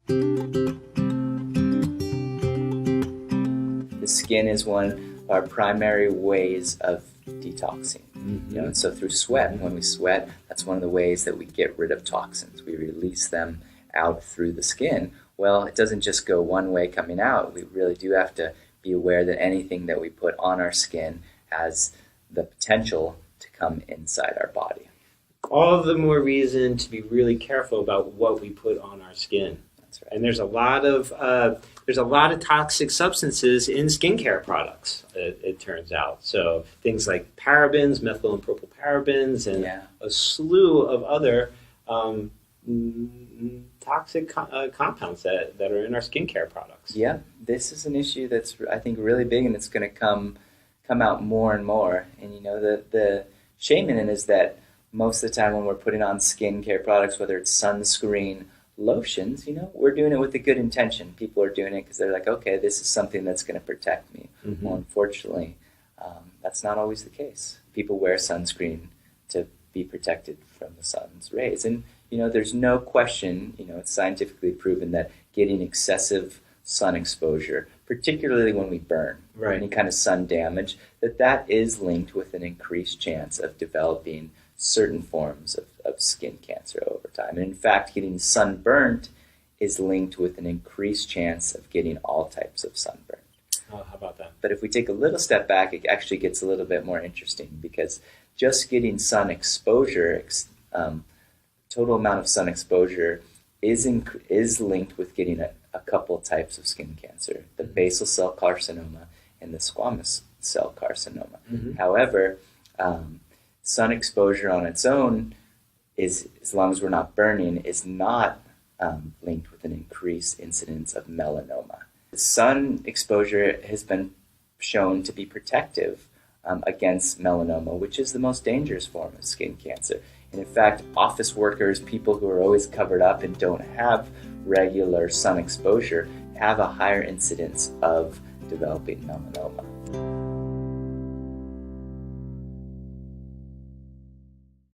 The skin is one of our primary ways of detoxing. And so through sweat, when we sweat, that's one of the ways that we get rid of toxins. We release them out through the skin. Well, it doesn't just go one way coming out. We really do have to be aware that anything that we put on our skin has the potential to come inside our body. All the more reason to be really careful about what we put on our skin. That's right. And there's a lot of toxic substances in skincare products. It turns out. So things like parabens, methyl and propyl parabens, and a slew of other toxic compounds that are in our skincare products. Yeah, this is an issue that's, I think, really big, and it's going to come out more and more. And the shame in it is that most of the time when we're putting on skincare products, whether it's sunscreen, lotions, we're doing it with a good intention. People are doing it because they're like, okay, this is something that's going to protect me. Well, unfortunately, that's not always the case. People wear sunscreen to be protected from the sun's rays. And, there's no question, it's scientifically proven that getting excessive sun exposure, particularly when we burn, or any kind of sun damage, that is linked with an increased chance of developing certain forms of skin cancer over time. And in fact, getting sunburnt is linked with an increased chance of getting all types of sunburn. Oh, how about that? But if we take a little step back, it actually gets a little bit more interesting, because just getting sun exposure, total amount of sun exposure, is linked with getting a couple types of skin cancer, the basal cell carcinoma and the squamous cell carcinoma. However, sun exposure on its own, as long as we're not burning, is not linked with an increased incidence of melanoma. Sun exposure has been shown to be protective against melanoma, which is the most dangerous form of skin cancer. And in fact, office workers, people who are always covered up and don't have regular sun exposure, have a higher incidence of developing melanoma.